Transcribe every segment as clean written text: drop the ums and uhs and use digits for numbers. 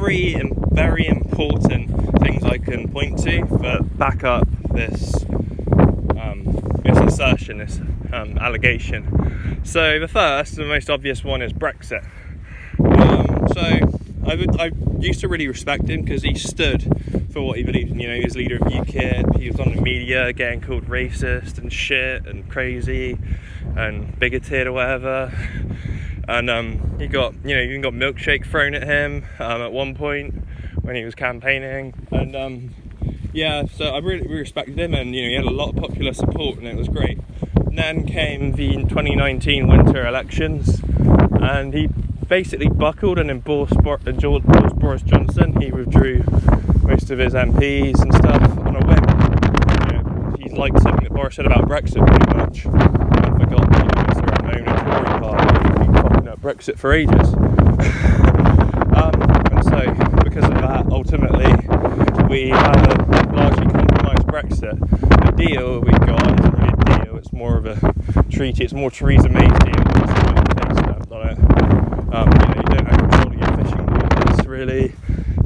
three very important things I can point to that back up this assertion, this allegation. So the first, the most obvious one, is Brexit. So I used to really respect him because he stood for what he believed in. You know, he was leader of UKIP. He was on the media getting called racist and shit and crazy and bigoted or whatever. And he even got milkshake thrown at him at one point when he was campaigning. And so I really respected him, and he had a lot of popular support, and it was great. And then came the 2019 winter elections, and he basically buckled and endorsed Boris Johnson. He withdrew most of his MPs and stuff on a whim. He liked something that Boris said about Brexit pretty much, and forgot that it's around the Tory party who'd been fucking up Brexit for ages. And so because of that, ultimately we had a largely compromised Brexit. The deal we got isn't really a deal, it's more of a treaty. It's more Theresa May's deal. Stamped on it. You don't have control of your fishing waters, really.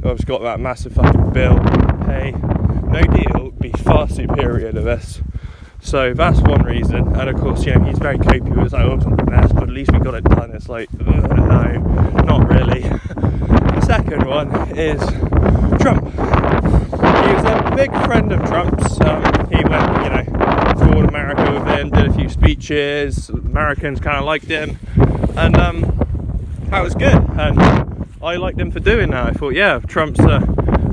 I've got that massive fucking bill to pay. No deal would be far superior to this. So that's one reason. And of course, he's very copious. It's like, oh, something else, but at least we got it done. It's like, no, not really. The second one is Trump. He was a big friend of Trump's. He went, toured America with him, did a few speeches. Americans kind of liked him. And that was good, and I liked him for doing that. I thought, yeah, Trump's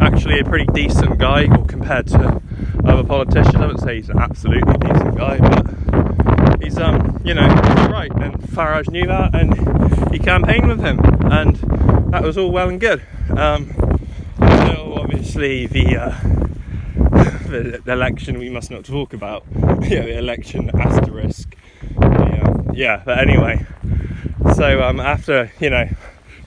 actually a pretty decent guy, or compared to other politicians. I wouldn't say he's an absolutely decent guy, but he's he's right. And Farage knew that, and he campaigned with him, and that was all well and good. Until obviously the election we must not talk about. The election asterisk. But anyway. So after,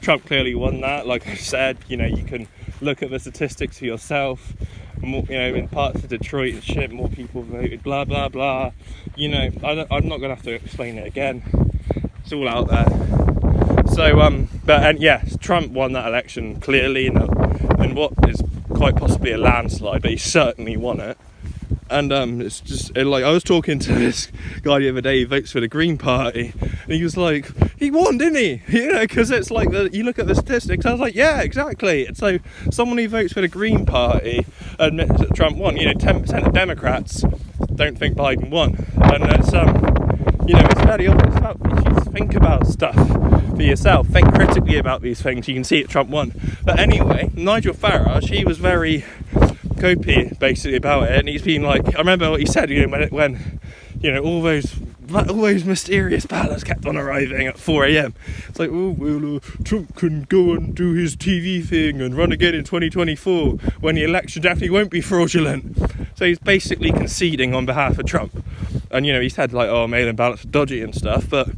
Trump clearly won that, like I said, you can look at the statistics for yourself. More, in parts of Detroit and shit, more people voted, blah, blah, blah. I'm not going to have to explain it again. It's all out there. So, Trump won that election clearly in what is quite possibly a landslide, but he certainly won it. And it's just I was talking to this guy the other day. He votes for the Green Party, and he was like, "He won, didn't he?" Because it's like you look at the statistics. I was like, "Yeah, exactly." It's so someone who votes for the Green Party admits that Trump won. 10% of Democrats don't think Biden won, and it's it's very obvious. If you think about stuff for yourself, think critically about these things, you can see that Trump won. But anyway, Nigel Farage, he was very copy basically about it, and he's been like, I remember what he said, when all those mysterious ballots kept on arriving at 4 a.m. It's like, Trump can go and do his TV thing and run again in 2024 when the election definitely won't be fraudulent. So he's basically conceding on behalf of Trump, and he said like, oh, mail-in ballots are dodgy and stuff, but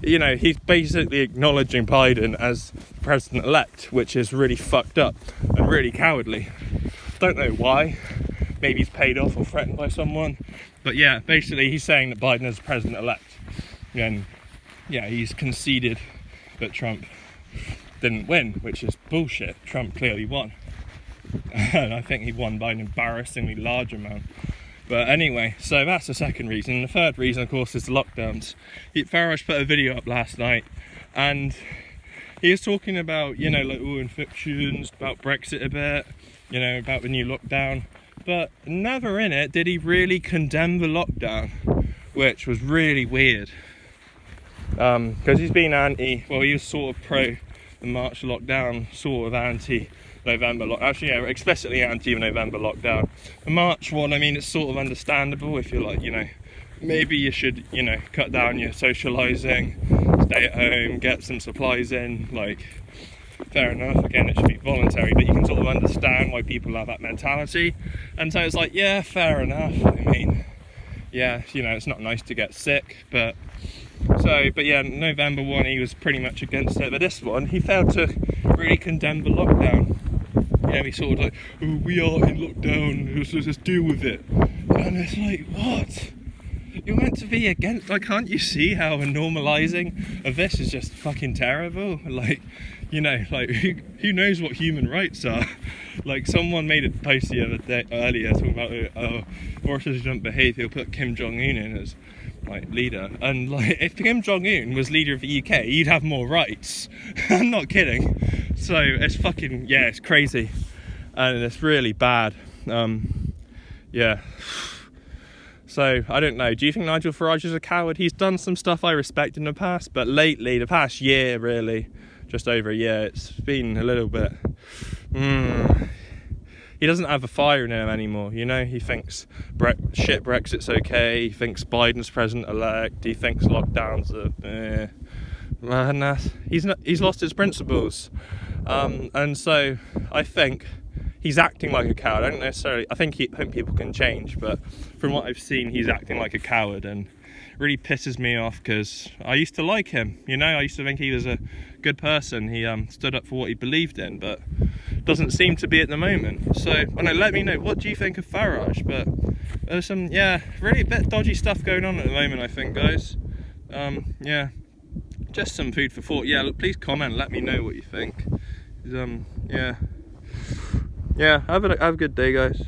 he's basically acknowledging Biden as president-elect, which is really fucked up and really cowardly. Don't know why. Maybe he's paid off or threatened by someone. But yeah, basically he's saying that Biden is president-elect. And yeah, he's conceded that Trump didn't win, which is bullshit. Trump clearly won. And I think he won by an embarrassingly large amount. But anyway, so that's the second reason. And the third reason, of course, is the lockdowns. Farage put a video up last night, and he was talking about, infections, about Brexit a bit, about the new lockdown, but never in it did he really condemn the lockdown, which was really weird. Because he's been he was sort of pro the March lockdown, sort of anti-November lockdown. Actually, yeah, explicitly anti-November lockdown. The March one, it's sort of understandable if you're like, maybe you should, cut down your socialising, stay at home, get some supplies in, fair enough. Again, it should be voluntary, but you can sort of understand why people have that mentality. And so it's like, yeah, fair enough. It's not nice to get sick, but November one, he was pretty much against it. But this one, he failed to really condemn the lockdown. He sort of like, oh, we are in lockdown, let's deal with it. And it's like, what? you're meant to be against, like, can't you see how a normalising of this is just fucking terrible? Like, you know, like, who knows what human rights are? Like, someone made a post the other day, earlier, talking about, forces don't behave, he'll put Kim Jong-un in as, like, leader. And, like, if Kim Jong-un was leader of the UK, you'd have more rights. I'm not kidding. So, it's fucking, yeah, it's crazy. And it's really bad. Yeah. So, I don't know. Do you think Nigel Farage is a coward? He's done some stuff I respect in the past, but lately, the past year, really, just over a year, it's been a little bit... He doesn't have a fire in him anymore, you know? He thinks Brexit's okay, he thinks Biden's president-elect, he thinks lockdowns are... and he's lost his principles. And so, I think... he's acting like a coward. I don't necessarily... I think people can change, but from what I've seen, he's acting like a coward, and it really pisses me off because I used to like him. You know, I used to think he was a good person. He stood up for what he believed in, but doesn't seem to be at the moment. So, let me know, what do you think of Farage? But there's some, yeah, really a bit dodgy stuff going on at the moment, I think, guys. Yeah, just some food for thought. Yeah, please comment, let me know what you think. Yeah. Yeah, have a good day, guys.